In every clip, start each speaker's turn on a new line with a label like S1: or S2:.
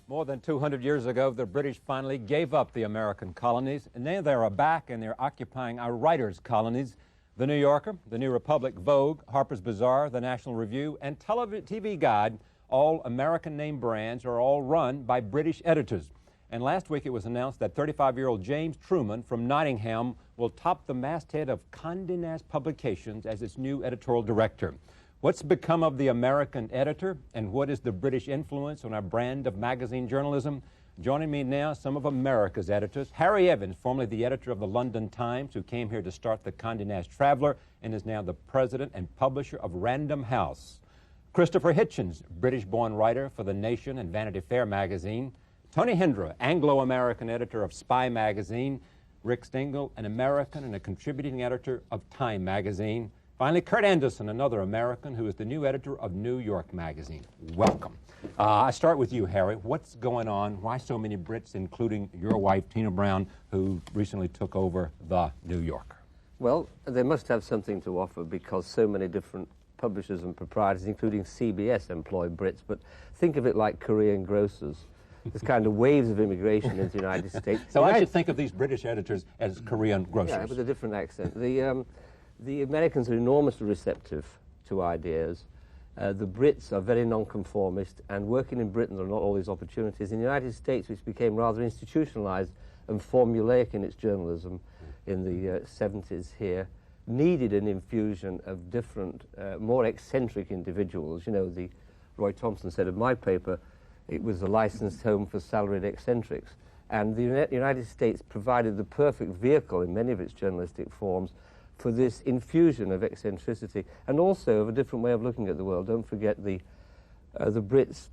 S1: More than 200 years ago, the British finally gave up the American colonies, and now they are back and they're occupying our writers' colonies. The New Yorker, the New Republic, Vogue, Harper's Bazaar, the National Review, and TV Guide, all American name brands, are all run by British editors. And last week it was announced that 35-year-old James Truman from Nottingham will top the masthead of Condé Nast Publications as its new editorial director. What's become of the American editor, and what is the British influence on our brand of magazine journalism? Joining me now, some of America's editors. Harry Evans, formerly the editor of the London Times, who came here to start the Condé Nast Traveler and is now the president and publisher of Random House. Christopher Hitchens, British-born writer for The Nation and Vanity Fair magazine. Tony Hendra, Anglo-American editor of Spy magazine. Rick Stengel, an American and a contributing editor of Time magazine. Finally, Kurt Andersen, another American who is the new editor of New York magazine. Welcome. I start with you, Harry. What's going on? Why so many Brits, including your wife, Tina Brown, who recently took over the New Yorker?
S2: Well, they must have something to offer because so many different publishers and proprietors, including CBS, employ Brits. But think of it like Korean grocers. There's kind of waves of immigration into the United States.
S1: So I should think of these British editors as Korean grocers.
S2: Yeah, with a different accent. The Americans are enormously receptive to ideas. The Brits are very nonconformist, and working in Britain there are not all these opportunities. In the United States, which became rather institutionalized and formulaic in its journalism in the 70s here, needed an infusion of different, more eccentric individuals. You know, Roy Thompson said of my paper, it was a licensed home for salaried eccentrics. And the United States provided the perfect vehicle in many of its journalistic forms for this infusion of eccentricity and also of a different way of looking at the world. Don't forget the Brits,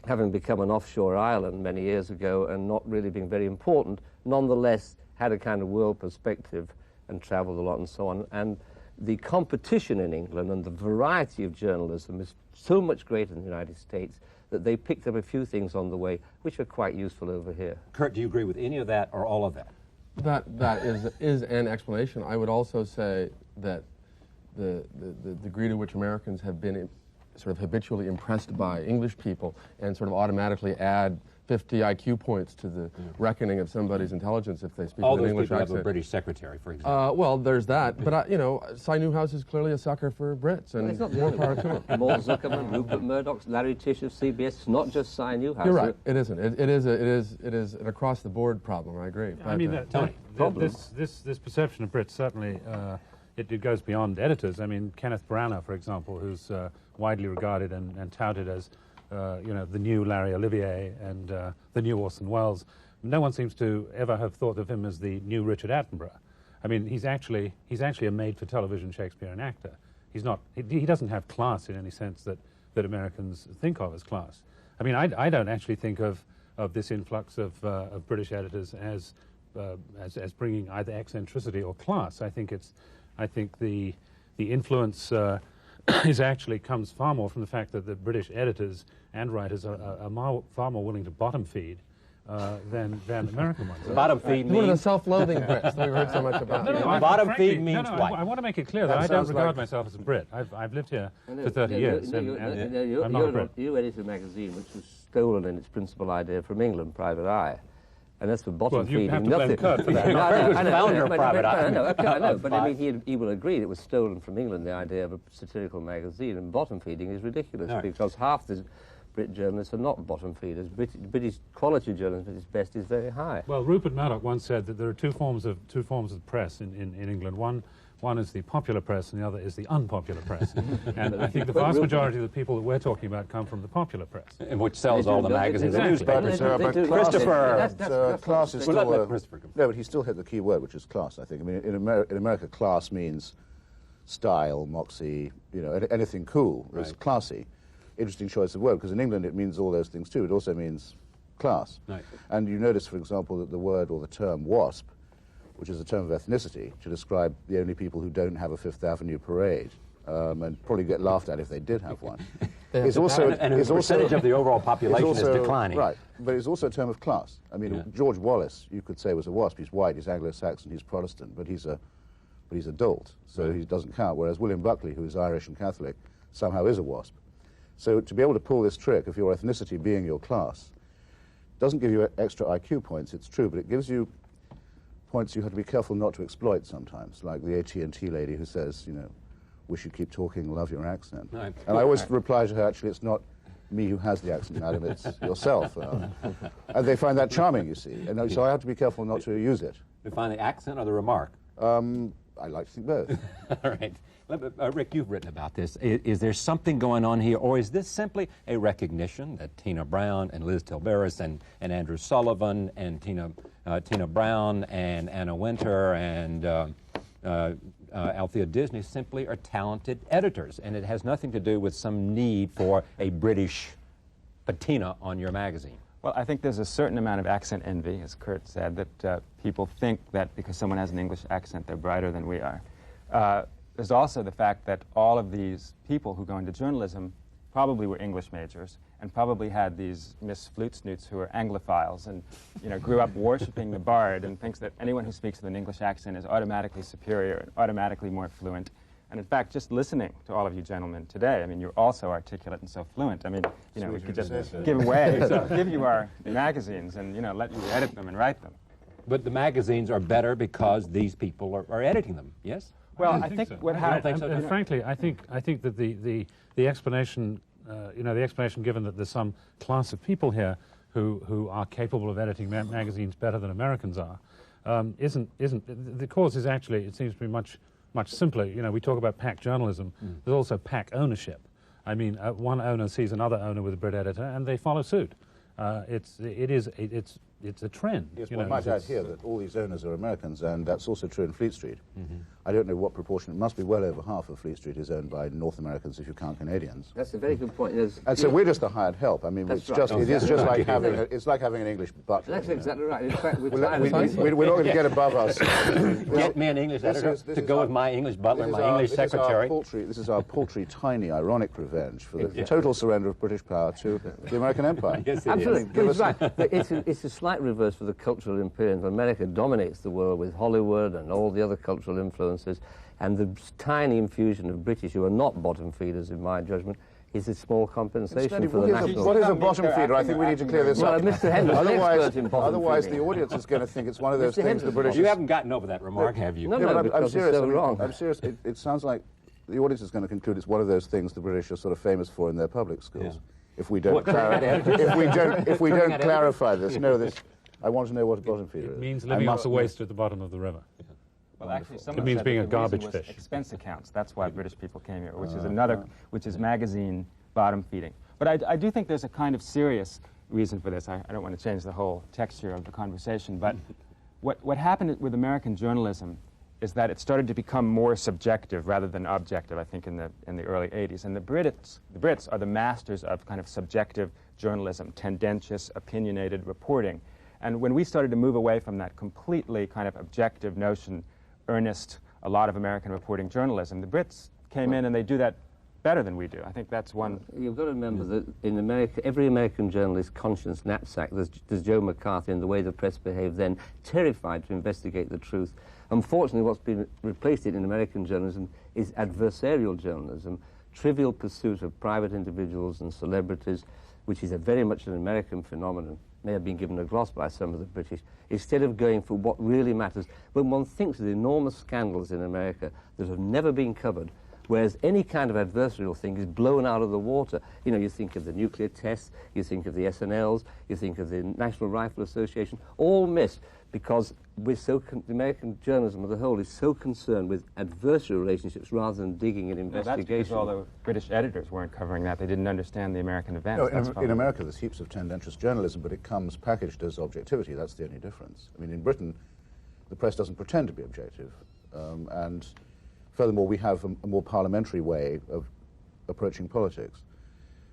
S2: having become an offshore island many years ago and not really being very important, nonetheless had a kind of world perspective and travelled a lot and so on. And the competition in England and the variety of journalism is so much greater in the United States that they picked up a few things on the way which are quite useful over here.
S1: Kurt, do you agree with any of that or all of that?
S3: That is an explanation. I would also say that the degree to which Americans have been sort of habitually impressed by English people and sort of automatically add 50 IQ points to the reckoning of somebody's intelligence if they speak
S1: all
S3: with an English
S1: accent. All those people
S3: accent.
S1: have a British secretary, for example.
S3: Well, there's that. But, you know, Cy Newhouse is clearly a sucker for Brits, and more power to him.
S2: Mort Zuckerman, Rupert Murdoch, Larry Tisch of CBS. It's not just Cy Newhouse.
S3: You're right. It isn't. It is an across-the-board problem. I agree.
S4: I mean, this perception of Brits certainly it goes beyond editors. I mean, Kenneth Branagh, for example, who's widely regarded and touted as you know, the new Larry Olivier and the new Orson Welles. No one seems to ever have thought of him as the new Richard Attenborough. I mean, he's actually a made-for-television Shakespearean actor. He's not. He doesn't have class in any sense that Americans think of as class. I mean, I don't actually think of this influx of British editors as bringing either eccentricity or class. I think the influence comes far more from the fact that the British editors and writers are far more willing to bottom feed than American ones.
S1: Bottom feed means...
S3: One of the self-loathing Brits that we've heard so much about.
S1: Bottom feed means what?
S4: I want to make it clear that I don't regard myself as a Brit. I've lived here for 30 years, and I'm not a Brit.
S2: You edited a magazine which was stolen in its principal idea from England, Private Eye. And that's for bottom feeding.
S4: You have to blame Kurt for that.
S1: I know,
S2: but I mean, he will agree it was stolen from England, the idea of a satirical magazine, and bottom feeding is ridiculous because half the Brit journalists are not bottom feeders. British quality journalism at its best is very high.
S4: Well, Rupert Murdoch once said that there are two forms of press in England. One is the popular press, and the other is the unpopular press. And I think the vast majority of the people that we're talking about come from the popular press.
S1: And which sells all the magazines and newspapers.
S5: Christopher, class is still...
S1: No,
S5: but he still hit the key word, which is class, I think. I mean, in America, class means style, moxie, you know, anything cool is classy. Interesting choice of word, because in England it means all those things too. It also means class.
S1: Right.
S5: And you notice, for example, that the word or the term WASP, which is a term of ethnicity, to describe the only people who don't have a Fifth Avenue parade, and probably get laughed at if they did have one.
S1: It's also the percentage of the overall population is declining.
S5: Right, but it's also a term of class. I mean, George Wallace, you could say, was a WASP. He's white, he's Anglo-Saxon, he's Protestant, but he's a dolt, so he doesn't count. Whereas William Buckley, who is Irish and Catholic, somehow is a WASP. So to be able to pull this trick of your ethnicity being your class, doesn't give you extra IQ points, it's true, but it gives you points you have to be careful not to exploit sometimes, like the AT&T lady who says, you know, we should keep talking, love your accent.
S1: Right.
S5: And I always reply to her, actually, it's not me who has the accent, madam, it's yourself. And they find that charming, you see. And so I have to be careful not to use it.
S1: You find the accent or the remark?
S5: I like to think both.
S1: All right. Rick, you've written about this. Is there something going on here, or is this simply a recognition that Tina Brown and Liz Tilberis and Andrew Sullivan and Tina Brown and Anna Wintour and Althea Disney simply are talented editors, and it has nothing to do with some need for a British patina on your magazine?
S6: Well, I think there's a certain amount of accent envy, as Kurt said, that people think that because someone has an English accent, they're brighter than we are. There's also the fact that all of these people who go into journalism probably were English majors and probably had these Miss Flute Snoots who are Anglophiles and, you know, grew up worshipping the bard and thinks that anyone who speaks with an English accent is automatically superior and automatically more fluent. And in fact, just listening to all of you gentlemen today, I mean, you're all so articulate and so fluent. I mean, you know, we could just give you our magazines and, you know, let you edit them and write them.
S1: But the magazines are better because these people are editing them, yes?
S6: Well, I think
S4: so.
S6: what happened...
S4: And frankly, I think that the explanation, you know, the explanation given that there's some class of people here who are capable of editing magazines better than Americans are, isn't the cause is actually, it seems to be much simpler. You know, we talk about pack journalism. There's also pack ownership. I mean, one owner sees another owner with a Brit editor, and they follow suit. It's a trend.
S5: Yes,
S4: you
S5: well,
S4: know,
S5: I might add here that all these owners are Americans, and that's also true in Fleet Street. I don't know what proportion. It must be well over half of Fleet Street is owned by North Americans, if you count Canadians.
S2: That's a very good point.
S5: And so we're just the hired help. I mean,
S2: That's
S5: it's just,
S2: right.
S5: it is just like having it's like having an English butler.
S2: That's
S5: you know.
S2: exactly right. In fact,
S5: We're not going to get above us.
S1: Get me an English editor to go with my English butler and my English secretary.
S5: This is our paltry, tiny, ironic revenge for the total surrender of British power to the American Empire.
S1: Yes, it
S2: Absolutely.
S1: is.
S2: But it's right. But it's a slight reverse for the cultural imperialism. America dominates the world with Hollywood and all the other cultural influences, and the tiny infusion of British, who are not bottom feeders in my judgment, is a small compensation for the national...
S5: What is a bottom feeder? I think we need to clear this up.
S2: Well, Mr. Hendra,
S5: otherwise the audience is going to think it's one of those things the British...
S1: You haven't gotten over that remark, have you?
S2: No,
S5: Yeah,
S2: no,
S5: but I'm
S2: because
S5: serious.
S2: it's so wrong.
S5: I'm serious. It sounds like the audience is going to conclude it's one of those things the British are sort of famous for in their public schools.
S1: Yeah.
S5: If we don't clarify this, I want to know what a bottom feeder is.
S4: it means living off the waste at the bottom of the river.
S6: Well, actually,
S4: It means being a garbage
S6: was
S4: fish.
S6: expense accounts. That's why British people came here, which is magazine bottom feeding. But I do think there's a kind of serious reason for this. I don't want to change the whole texture of the conversation, but what happened with American journalism is that it started to become more subjective rather than objective, I think, in the early 80s. And the Brits are the masters of kind of subjective journalism, tendentious, opinionated reporting. And when we started to move away from that completely kind of objective notion, earnest, a lot of American reporting journalism, the Brits came in and they do that better than we do. I think that's one...
S2: You've got to remember that in America, every American journalist's conscience knapsack, there's Joe McCarthy and the way the press behaved then, terrified to investigate the truth. Unfortunately, what's been replaced in American journalism is adversarial journalism, trivial pursuit of private individuals and celebrities, which is very much an American phenomenon, may have been given a gloss by some of the British, instead of going for what really matters. When one thinks of the enormous scandals in America that have never been covered, whereas any kind of adversarial thing is blown out of the water. You know, you think of the nuclear tests, you think of the SNLs, you think of the National Rifle Association, all missed because we're the American journalism as a whole is so concerned with adversarial relationships rather than digging in investigation.
S6: That's because all the British editors weren't covering that. They didn't understand the American events.
S5: No, in America, there's heaps of tendentious journalism, but it comes packaged as objectivity. That's the only difference. I mean, in Britain, the press doesn't pretend to be objective. And furthermore, we have a more parliamentary way of approaching politics.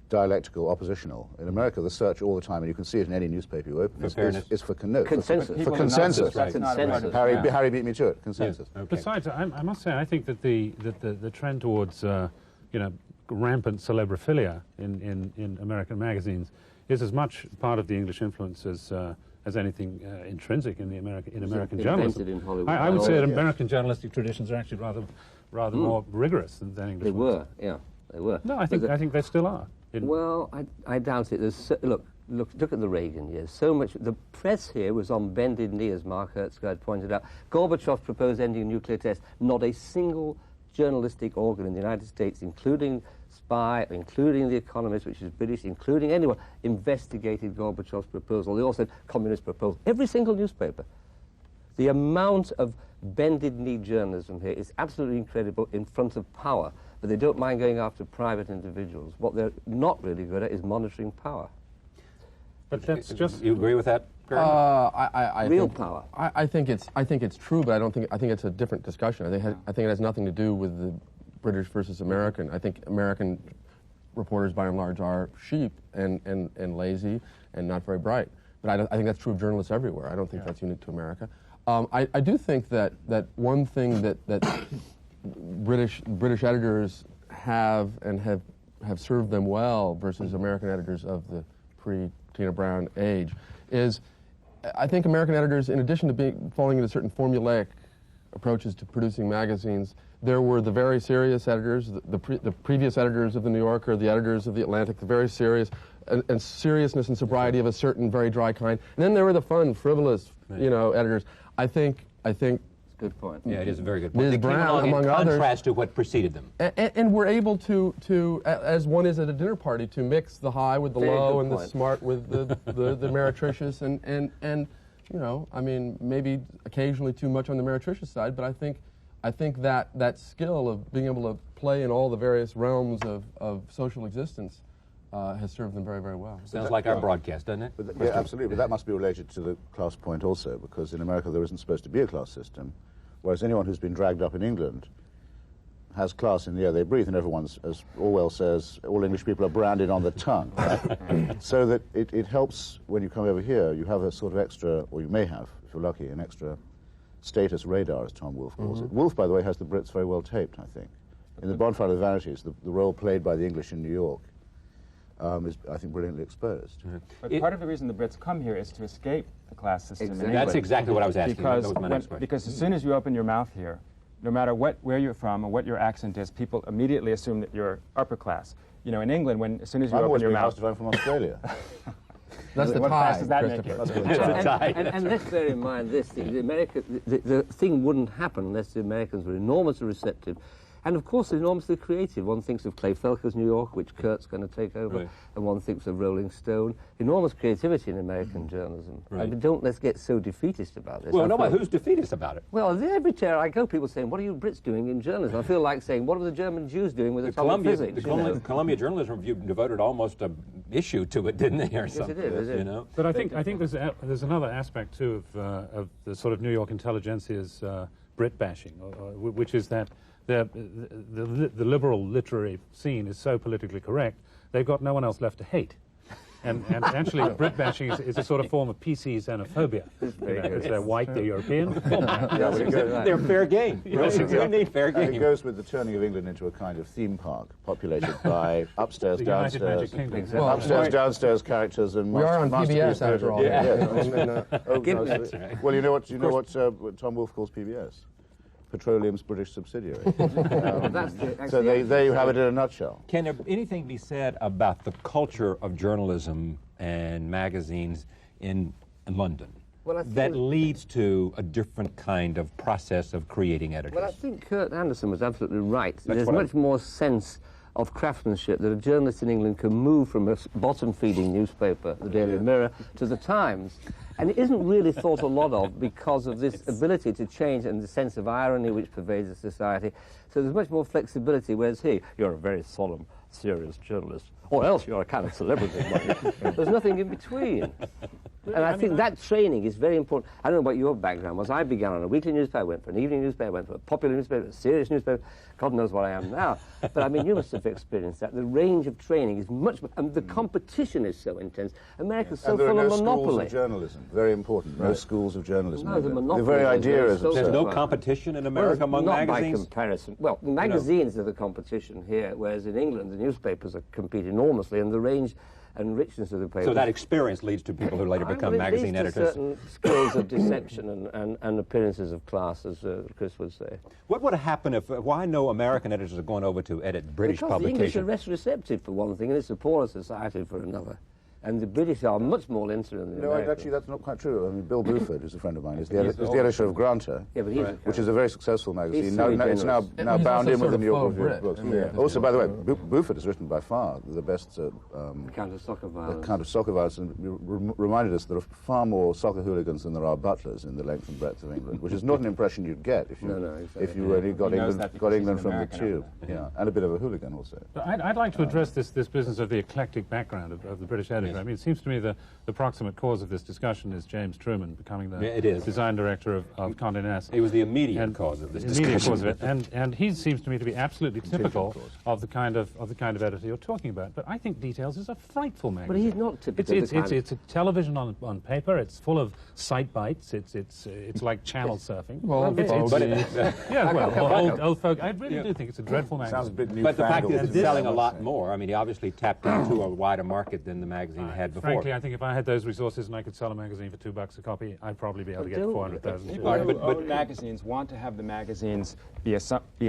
S5: Dialectical, oppositional. In America, the search all the time, and you can see it in any newspaper you open, is for
S2: consensus.
S5: For consensus.
S2: Right. Consensus.
S5: Harry beat me to it. Consensus.
S1: Yes. Okay.
S4: Besides, I must say, I think that the trend towards rampant celebrophilia in American magazines is as much part of the English influence as anything intrinsic in American journalism.
S2: In Hollywood.
S4: I would say that American journalistic traditions are actually rather more rigorous than English
S2: They
S4: ones.
S2: were, yeah, they were.
S4: No, I think they still are.
S2: Well, I doubt it. Look, look at the Reagan years. So much, the press here was on bended knee, as Mark Hertzgaard pointed out. Gorbachev proposed ending nuclear tests. Not a single journalistic organ in the United States, including Spy, including The Economist, which is British, including anyone, investigated Gorbachev's proposal. They all said communist proposal. Every single newspaper. The amount of bended knee journalism here is absolutely incredible in front of power, but they don't mind going after private individuals. What they're not really good at is monitoring power.
S4: But that's just...
S1: You agree with that, Gary?
S2: Real power.
S3: I think it's true, but I think it's a different discussion. I think it has nothing to do with the British versus American. I think American reporters, by and large, are sheep and lazy and not very bright. But I think that's true of journalists everywhere. I don't think that's unique to America. I do think that one thing that British editors have served them well versus American editors of the pre-Tina Brown age is, I think American editors, in addition to falling into certain formulaic approaches to producing magazines, there were the very serious editors, the previous editors of the New Yorker, the editors of the Atlantic, the very serious and seriousness and sobriety of a certain very dry kind. And then there were the fun, frivolous, editors. I think.
S2: Good point.
S1: Yeah, it is a very good point.
S3: Ms.
S1: They came
S3: Brown,
S1: along
S3: among
S1: in
S3: others,
S1: contrast to what preceded them.
S3: And we're able to, as one is at a dinner party, to mix the high with the
S2: Very
S3: low
S2: good
S3: and the
S2: point.
S3: smart with the meretricious and I mean, maybe occasionally too much on the meretricious side, but I think that skill of being able to play in all the various realms of social existence has served them very, very well.
S1: Sounds like our broadcast, doesn't it?
S5: Yeah, absolutely, but that must be related to the class point also, because in America there isn't supposed to be a class system, whereas anyone who's been dragged up in England has class in the air they breathe, and everyone's, as Orwell says, all English people are branded on the tongue, right? So that it helps when you come over here, you have a sort of extra, or you may have, if you're lucky, an extra status radar, as Tom Wolfe calls it. Wolfe, by the way, has the Brits very well taped, I think. In The Bonfire of the Vanities, the role played by the English in New York is, I think, brilliantly exposed.
S6: But part of the reason the Brits come here is to escape the class system in
S2: Exactly.
S6: England.
S1: That's exactly what I was asking.
S6: Because,
S1: That was my next question.
S6: because as soon as you open your mouth here, no matter where you're from or what your accent is, people immediately assume that you're upper class. In England, as soon as you
S5: I'm
S6: open
S5: always
S6: your
S5: being
S6: mouth...
S5: asked if I'm from Australia.
S3: That's the
S6: What
S3: tie,
S6: class does that make you?
S3: Christopher.
S2: And let's bear in mind this, the thing wouldn't happen unless the Americans were enormously receptive. And of course, enormously creative. One thinks of Clay Felker's New York, which Kurt's going to take over,
S1: Right.
S2: and one thinks of Rolling Stone. Enormous creativity in American journalism.
S1: Right.
S2: I mean, let's get so defeatist about this.
S1: Well,
S2: I
S1: no, but
S2: feel-
S1: who's defeatist about it?
S2: Well, every chair I go, people saying, "What are you Brits doing in journalism?" I feel like saying, "What are the German Jews doing with atomic physics?"
S1: The Columbia Journalism Review devoted almost an issue to it, didn't they, or something?
S2: it is,
S1: You know?
S4: But I think there's another aspect too of the sort of New York intelligentsia's Brit bashing, which is that the liberal literary scene is so politically correct, they've got no one else left to hate. And actually, Brit bashing is a sort of form of PC xenophobia. Because they're white, they're European.
S1: They're fair game. You need fair
S5: And it
S1: game.
S5: goes with the turning of England into a kind of theme park, populated by upstairs,
S4: The United
S5: downstairs,
S4: Magic Kingdom.
S3: Well,
S5: upstairs, downstairs characters, and
S3: We are on
S5: masterpiece
S3: PBS after all.
S5: Yeah. Oh,
S2: Give
S5: no,
S2: me-
S5: so- well, you know what Tom Wolfe calls PBS? Petroleum's British subsidiary. So there you have it in a nutshell.
S1: Can there anything be said about the culture of journalism and magazines in London
S2: Well, I
S1: that
S2: think-
S1: leads to a different kind of process of creating editors?
S2: Well, I think Kurt Andersen was absolutely right. There's
S1: what I-
S2: much more sense of craftsmanship that a journalist in England can move from a bottom-feeding newspaper, the Daily Mirror, to the Times. And it isn't really thought a lot of because of this ability to change and the sense of irony which pervades the society. So there's much more flexibility, whereas here, you're a very solemn, serious journalist, or else you're a kind of celebrity. There's nothing in between. And I think that training is very important. I don't know what your background was. I began on a weekly newspaper, I went for an evening newspaper, I went for a popular newspaper, a serious newspaper. God knows what I am now. But I mean, you must have experienced that. The range of training is much, and the competition is so intense. America's so
S5: And there
S2: full
S5: are
S2: of
S5: no schools
S2: monopoly.
S5: of journalism. Very important. No schools of journalism.
S2: No, the monopoly
S5: very
S2: is
S5: idea
S2: very
S5: is
S2: social.
S1: There's no
S2: Well,
S1: competition in
S2: Well,
S1: America among
S2: not
S1: magazines?
S2: by comparison. Well, magazines are the competition here, whereas in England the newspapers are compete enormously, and the range and richness of the papers.
S1: So that experience leads to people who later become magazine
S2: It leads to
S1: editors.
S2: certain skills of deception and appearances of class, as Chris would say.
S1: What would happen if, why no American editors are going over to edit British
S2: Because the English
S1: publications?
S2: are less receptive for one thing, and it's a poorer society for another. And the British are much more linter than the
S5: No,
S2: Americans.
S5: actually, that's not quite true. I mean, Bill Buford, who's a friend of mine, is the editor of Granter,
S2: Yeah, but he's
S5: which is a very successful magazine.
S2: He's
S5: Now,
S2: very
S5: it's now
S3: he's
S5: bound
S3: also
S5: in with
S3: sort
S5: the
S3: of
S5: New York
S3: faux
S5: Review of
S3: Brit.
S5: Books.
S3: I mean,
S5: Yeah. Also, by the way, Buford has written by far the best
S2: Account of soccer violence.
S5: account of soccer violence, and reminded us there are far more soccer hooligans than there are butlers in the length and breadth of England, which is not an impression you'd get if you
S2: exactly.
S5: if you only got
S6: He knows
S5: England,
S6: that because he's an
S5: from the
S6: American,
S5: tube. Yeah, and a bit of a hooligan also.
S4: But I'd like to address this business of the eclectic background of the British editor. I mean, it seems to me the proximate cause of this discussion is James Truman becoming the
S1: Yeah, it is.
S4: design director of Condé Nast.
S1: It was the immediate cause of this
S4: Immediate
S1: discussion.
S4: cause of it, and he seems to me to be absolutely typical of the kind of editor you're talking about. But I think Details is a frightful magazine.
S2: But he's not typical.
S4: It's a television on paper. It's full of sight bites. It's like channel surfing.
S3: Well,
S4: Old folk. I really do think it's a dreadful magazine.
S5: Sounds a bit new.
S1: But the fact is, it's selling a lot more. I mean, he obviously tapped into a wider market than the magazine had before.
S4: Frankly, I think if I had those resources and I could sell a magazine for $2 a copy, I'd probably be able to get 400,000.
S6: People who own magazines want to have the magazines be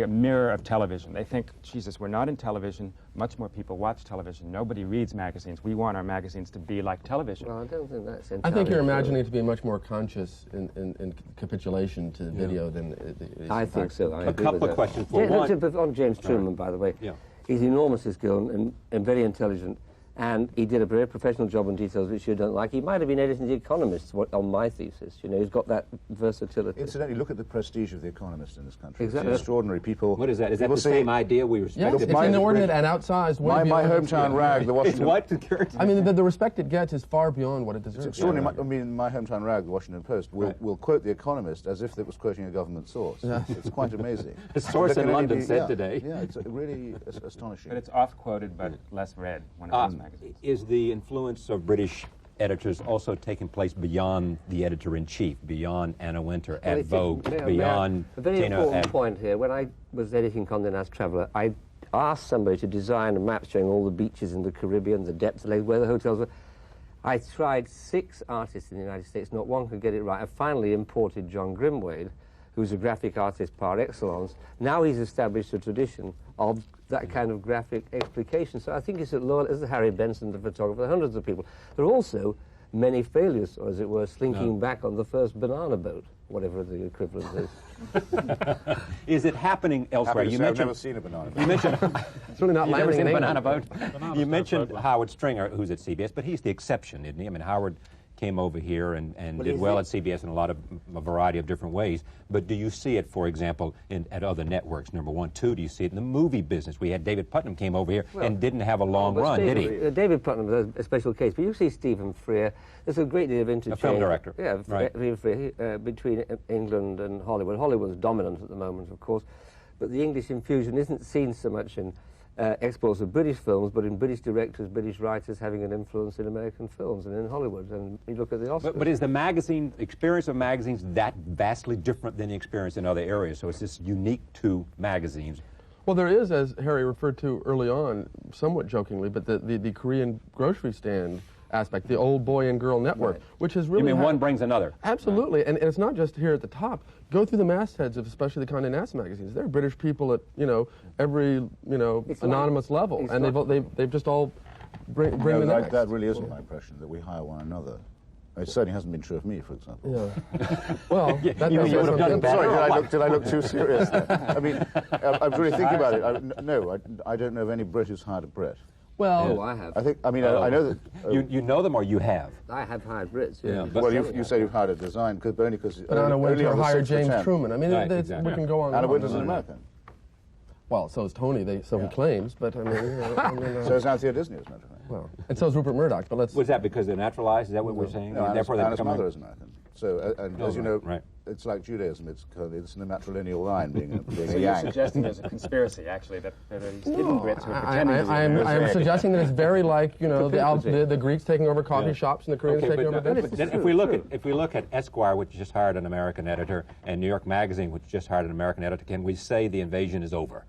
S6: a mirror of television. They think, Jesus, we're not in television. Much more people watch television. Nobody reads magazines. We want our magazines to be like television.
S2: Well, I don't think that's entirely
S3: I think you're
S2: true.
S3: imagining it to be much more conscious in capitulation to video than it is.
S2: I think so. I
S1: A
S2: agree
S1: couple
S2: with
S1: of
S2: that.
S1: questions for one.
S2: But on James Truman, by the way,
S1: Yeah.
S2: he's enormously skilled and very intelligent, and he did a very professional job on Details, which you don't like. He might have been editing The Economist on my thesis. You know, he's got that versatility.
S5: Incidentally, look at the prestige of The Economist in this country.
S2: Exactly.
S5: It's extraordinary. People.
S1: What is that? Is that
S5: people
S1: the
S5: say,
S1: same idea we respect?
S3: Yes, it's
S5: My-
S3: inordinate and outsized. way
S5: My
S3: beyond-
S5: hometown rag, the Washington.
S1: What?
S3: I mean, the respect it gets is far beyond what it deserves.
S5: It's extraordinary. I mean, my hometown rag, the Washington Post, will quote The Economist as if it was quoting a government source. It's quite amazing.
S1: A source
S5: There
S1: in
S5: can only
S1: London
S5: be-
S1: said
S5: yeah,
S1: today.
S5: Yeah, it's really astonishing.
S6: But it's oft-quoted but less read, one of those magazines.
S1: Is the influence of British editors also taking place beyond the editor-in-chief, beyond Anna Wintour
S2: Well,
S1: at
S2: it's
S1: Vogue,
S2: a
S1: beyond
S2: very
S1: Tina
S2: important
S1: at...
S2: point here. When I was editing Condé Nast Traveller, I asked somebody to design a map showing all the beaches in the Caribbean, the depths, where the hotels were. I tried 6 artists in the United States, not one could get it right. I finally imported John Grimwade, who's a graphic artist par excellence. Now he's established a tradition of that kind of graphic explication. So I think it's as Harry Benson, the photographer, hundreds of people. There are also many failures, or as it were, slinking back on the first banana boat, whatever the equivalent is.
S1: Is it happening elsewhere?
S5: Happy to say I've never seen a banana.
S1: You mentioned...
S3: It's really not
S1: You've never
S3: landing
S1: seen
S3: in
S1: a
S3: England.
S1: banana boat? You mentioned Howard Stringer, who's at CBS, but he's the exception, isn't he? I mean, Howard came over here and did well at CBS in a variety of different ways. But do you see it, for example, at other networks, number one? Two, do you see it in the movie business? We had David Putnam came over here and didn't have a long run, did he?
S2: David Putnam is a special case, but you see Stephen Frear. There's a great deal of interchange.
S1: A film director.
S2: Yeah,
S1: Right.
S2: Frear, between England and Hollywood. Hollywood's dominant at the moment, of course, but the English infusion isn't seen so much in exports of British films, but in British directors, British writers having an influence in American films and in Hollywood. And you look at the Oscars.
S1: But is the experience of magazines that vastly different than the experience in other areas? So it's just unique to magazines.
S3: Well, there is, as Harry referred to early on, somewhat jokingly, but the Korean grocery stand aspect, the old boy and girl network, which has really...
S1: You mean one brings another?
S3: Absolutely, and it's not just here at the top. Go through the mastheads of especially the Condé Nast magazines. There are British people at, every, anonymous level, and they've just all bring the next.
S5: That really isn't my impression, that we hire one another. It certainly hasn't been true of me, for example.
S3: Yeah. Well, that
S1: you
S3: does
S1: would have done
S3: something.
S1: better.
S5: Sorry, did I look too serious there? I mean, I'm really thinking about it. I don't know of any Brit who's hired a Brit.
S3: Well,
S2: Oh, I have.
S5: I know that...
S1: You know them or you have?
S2: I have hired Brits. Yeah.
S1: but-
S5: Well, you say you've hired a design, only because...
S3: but Anna Wintour hired James Truman. I mean,
S1: Right,
S3: we
S1: exactly.
S3: can go on.
S5: Anna
S3: and on.
S5: Wintour's an American.
S3: Well, so is Tony. So he claims, but I mean,
S5: So is Anthea Disney, as a matter of fact.
S3: well, and so is Rupert Murdoch. But let's.
S1: Was that because they're naturalized? Is that what we're saying?
S5: No,
S1: Therefore, they
S5: Anna's
S1: become
S5: mother is American. So, and as you know,
S1: right.
S5: it's like Judaism. It's in the matrilineal line, being a
S6: So you're
S5: Yank.
S6: suggesting there's a conspiracy, actually, that there are these hidden Brits who are pretending to be
S3: I'm suggesting that it's very like the Greeks taking over coffee shops and the Koreans taking over
S1: but
S3: business.
S1: then if we look at Esquire, which just hired an American editor, and New York Magazine, which just hired an American editor, can we say the invasion is over?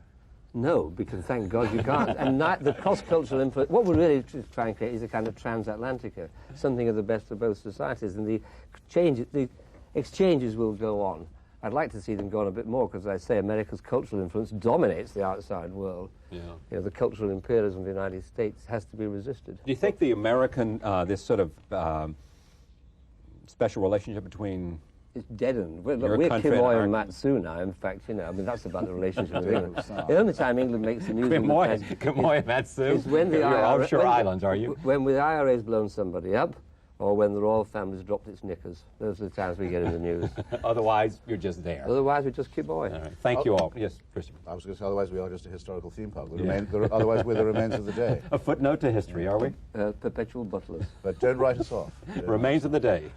S2: No, because thank God you can't. And the cross-cultural influence, what we're really trying to create is a kind of transatlantica, something of the best of both societies. And the exchanges will go on. I'd like to see them go on a bit more, because I say America's cultural influence dominates the outside world.
S1: Yeah.
S2: You know, the cultural imperialism of the United States has to be resisted.
S1: Do you think the American, this sort of special relationship between
S2: It's deadened. We're
S1: country
S2: Kimoy
S1: and
S2: and Matsu now, in fact, you know, I mean, that's about the relationship with England. The only time England makes the news
S1: Kimoy and Matsu?
S2: is when the
S1: You're
S2: IRA
S1: offshore islands, are you?
S2: When the IRA's blown somebody up, or when the royal family's dropped its knickers. Those are the times we get in the news.
S1: Otherwise, you're just there.
S2: Otherwise, we just keep going.
S1: All right. Thank you all. Yes, Christopher.
S5: I was going to say, otherwise we are just a historical theme park. Otherwise we're the remains of the day.
S1: A footnote to history, are we?
S2: Perpetual butlers.
S5: But don't write us off.
S1: Remains of the day.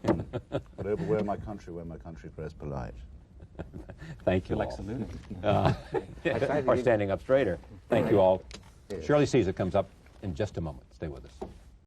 S5: But where my country press polite.
S1: Thank you
S6: Like
S1: all.
S6: saluting.
S1: Or standing up straighter. Thank you all. Shirley Caesar comes up in just a moment. Stay with us.